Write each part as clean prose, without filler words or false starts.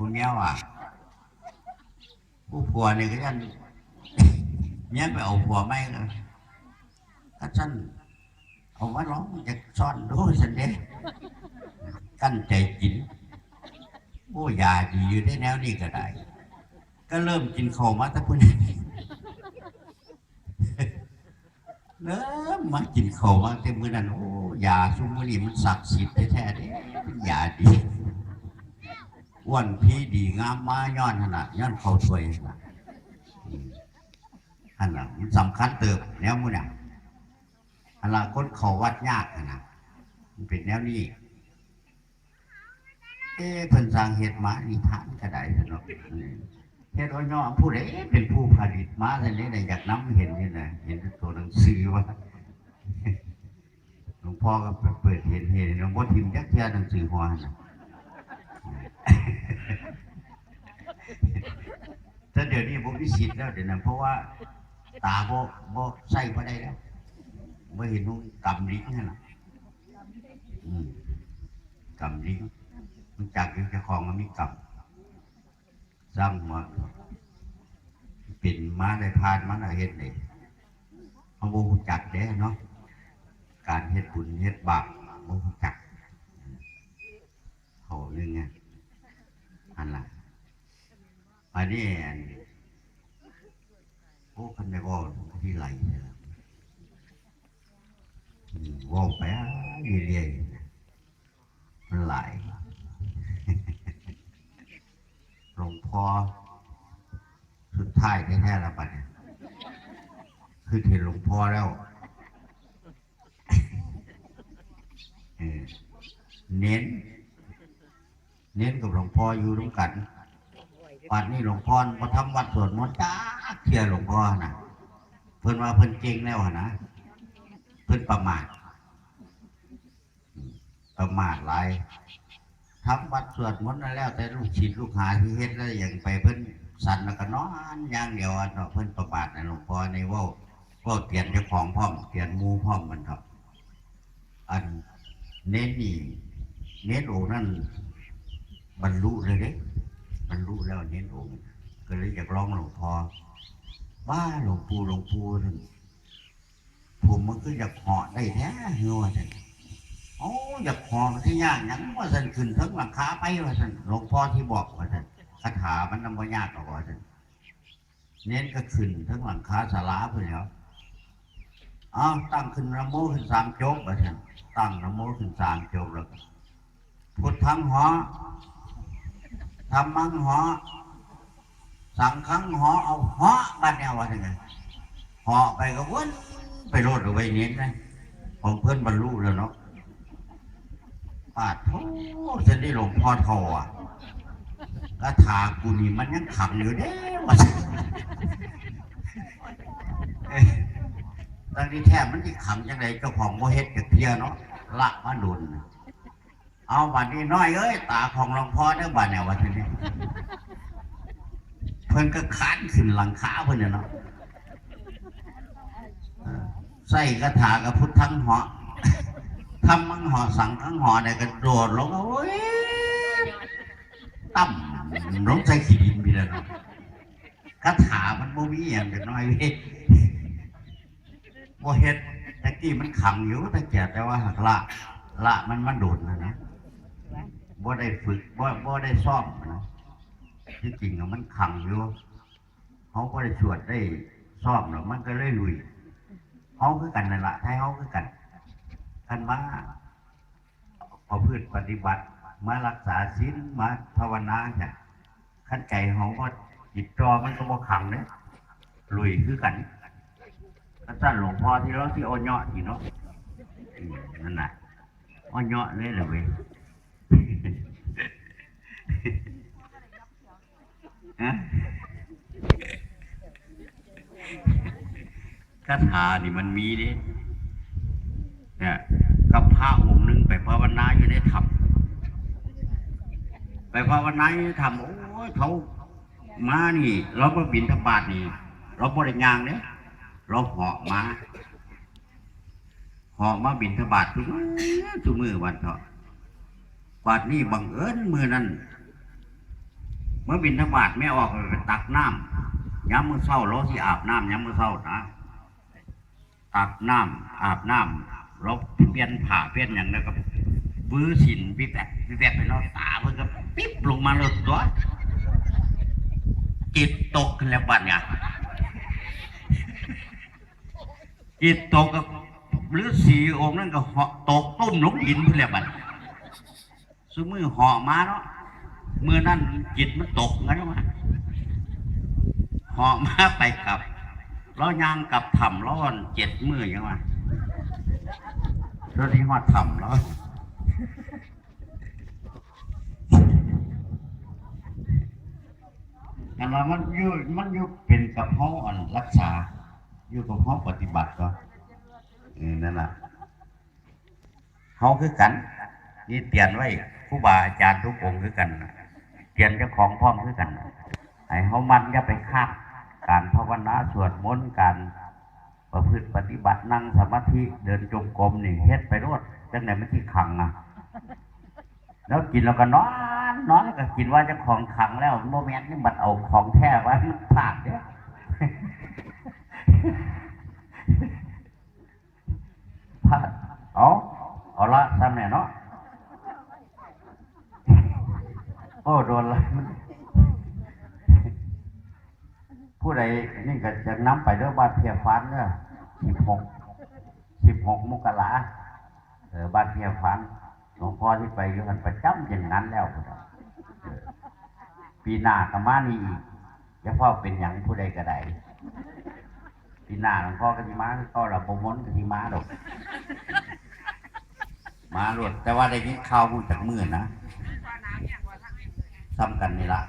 ผู้เมียว่ะผู้ผัวเนี่ยก็ยันเมียไปเอาผัวไม่เลยก็ฉันเอามาร้องจะซ่อนดูฉันเด้กั้นใจกินโอ้ยาดีอยู่ได้แนวนี้ก็ได้ก็เริ่มกินข้าวมาแต่พุ่นเริ่มมากินข้าวมาแต่มื้อนั้นโอ้ยาซุมื้อนี้มันศักดิ์สิทธิ์แท้ๆเด้เป็นยาดีอ้วนพี่ดีงามมาย้อนขนาดย้อนเข้าถ้วยนะอันนั้นมันสำคัญเติบแนวมื้อน่ะอันละคนเขาวัดยากนะมันเป็นแนวนี้เพิ่นสร้างเฮ็ดมานิทานก็ได้สนุกเฮ็ดย่อผู้ใดเป็นผู้ผลิตมาแต่นี้อยากนำเห็นนี่นะเห็นตัวหนังสือว่าหลวงพ่อก็เปิดเห็นหลวงพ่อทิมยักษ์เทียหนังสือหัวนะแต่เดี๋ยวนี้ผมวิสิตแล้วเดี๋ยวนั้นเพราะว่าตาบ่ใส่บ่ได้แล้วบ่เห็นนุ่งกำลิ้นนั่นน่ะกำลิ้นมันจากอยู่เจ้าของมันมีกำสร้างมาปิ่นมาได้พานมันเฮ็ดนี่เขาบ่รู้จักเด้เนาะการเฮ็ดบุญเฮ็ดบาปบ่รู้จักเขาเรื่องไงอันละอันนี้โอ้คันได้บ่ที่ไหลว่าไปเรื่อยๆมันไหลหลวงพ่อสุดท้ายแท้ๆแล้วปัดเนี่ยคือเห็นหลวงพ่อแล้วเน้นกับหลวงพ่ออยู่ร่วมกันปัดนี้หลวงพ่อมาทำวัดสวดมนต์จ้าเที่ยหลวงพ่อนะเพิ่นว่าเพิ่นเก่งแล้วนะเพิ่นประมาทหลายทำวัดสวดมนต์แล้วแต่ลูกศิษย์ลูกหาที่เฮ็ดแล้วอย่างไปเพิ่นสั่นแล้วก็นอนอย่างเดียวเนาะเพิ่นประมาทนะหลวงพ่อในว่าเตียนเจ้าของพร้อมเตียนมูพร้อมมันครับอันเน้นนี่เน้นโอนั่นบรรลุเลยเด้บรรลุแล้วเน้นโอก็เลยอยากร้องหลวงพ่อบ้าหลวงปู่ผมมันก็อยากเหาะได้แท้เหี้ยท่านโอ้อยากเหาะที่ยากยังว่าท่านขึ้นทั้งหลังคาไปว่าท่านหลวงพ่อที่บอกว่าท่านคาถามันนำบ่ยากหรอกว่าท่านเน้นก็ขึ้นทั้งหลังคาศาลาเพื่อนแล้วตั้งขึ้นนะโมขึ้น3 จบว่าท่านตั้งนะโมขึ้น3 จบแล้วพุทธังเหาะธรรมังเหาะสังฆังเหาะเอาเหาะบ้านแนวว่าท่านเหาะไปก็วนไปโลดเอาไว้เน้นนะของเพื่อนบรรลุแล้วเนาะปาดโธ่ฉันได้หลวงพ่อทอคาถากูนี่มันยังขังอยู่เด้วะตอนนี้แทบมันที่ขังจังไรเจ้าของโมเฮ็ดกับเพียเนาะละมาดุนเอาบัดนี้น้อยเอ้ยตาของหลวงพ่อได้บัดเนี่ยวันนี้เพิ่นก็ค้านขึ้นหลังคาเพิ่นเนาะใส่คาถากับพุทธังเหาะทำมังห่อสังขังห่อเนี่ยก็โดดลงโอ้ยต่ำลงใส่ขี้ดินไปแล้วคาถามันโมมีอย่างเด็กน้อยเว้ยโมเฮ็ดตะกี้มันขังอยู่แต่แก่แต่ว่าหักละมันโดดนะบ่ได้ฝึกบ่ได้ซ่อมนะที่จริงมันขังอยู่เขาก็ได้สวดได้ซ่อมเนาะมันก็เลยลุยเขาคือกันนั่นแหละไทยเขาคือกันท่านมาเอาพืชปฏิบัติมารักษาศีลมาภาวนาเนี่ยขั้นใจเขาก็จิตจอมันก็บ่ขังเลยลุยคือกันท่านหลวงพ่อที่เราที่อ่อนเนาะที่เนาะนั่นแหละอ่อนเนาะเลยเลยเว้ยคาถานี่มันมีดิเนี่ยกับพระองค์หนึ่งไปภาวนาอยู่ในถ้ำไปภาวนาอยู่ในถ้ำโอ้ยเขามานี่เรามาบิณฑบาตนี่เราบริญางเนี่ยเราเหาะมาบิณฑบาตทุกมือวันเถอะบาดนี้บังเอิญมือนั้น เมื่อบินธบาตแม่ออกไปตักน้ำย้ำมือเศร้าเราที่อาบน้ำย้ำมือเศร้านะตักน้ำอาบน้ำเราเปลี่ยนผ้าเปลี่ยนอย่างนั้นก็บื้อสินพี่แปะไปแล้วตาเพิ่งก็ปิ๊บลงมาเลยตัวจิตตกกันแล้วบัดเนี่ยจิตตกกับหรือสีองค์นั่นก็เหาะตกต้นลงหินเพื่อแล้วบัดซื้อมือห่อมาเนาะมือนั่นจิตมันตกงั้นมาห่อมาไปกลับเรายางกับถ่ำร้อน7 มือยังไงเราที่หอดถ่ำแล้วแต่ว่ามันอยู่เป็นกับห้องรักษาอยู่กับห้องปฏิบัติก็นั่นแหละเขาคือกันนี่เตียนไว้ครูบาอาจารย์ทุกองค์คือกันเตียนเจ้าของพร้อมคือกันไอ้เขามันจะไปคาบการภาวนาสวดมนต์การประพฤติปฏิบัตินั่งสมาธิเดินจงกรมนี่เฮ็ดไปรวดจังไหนมันที่ขังอ่ะแล้วกินแล้วก็นอนก็กินว่าจะของขังแล้วโมเมนต์นี่บัดเอาของแท้ไว้มันพลาดเนี่ยพลาดเอาละทำไหนเนาะโอ้โดนละผู้ใดนี่ก็จะนำไปด้วยบาดเพียฟันเนี่ย16 มกราบาดเพียฟันหลวงพ่อที่ไปอยู่กันประจำอย่างนั้นแล้วปีหน้าก็มานี่จะพ่อเป็นอย่างผู้ใดก็ได้ปีหน้าหลวงพ่อก็ที่มาก็เราโปรโมทก็ที่มาดอกมาหลดแต่ว่าได้ยินข่าวพูดจากมือนะซ้ำกันนี่ละ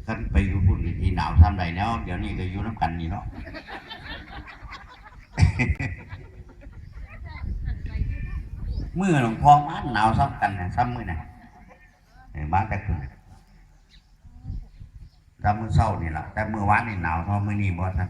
ขั้นไปอยู่พุ่นที่หนาวซ้ำใดแล้วเดี๋ยวนี้ก็อยู่น้ำกันนี่เนาะมือหลวงพ่อมันหนาวซ้ำกันนะซ้ำมือน่ะบ้านแต่คืนซ้ำมือเศร้านี่แหละแต่มือวานนี่หนาวเท่ามือนี่บ่ท่าน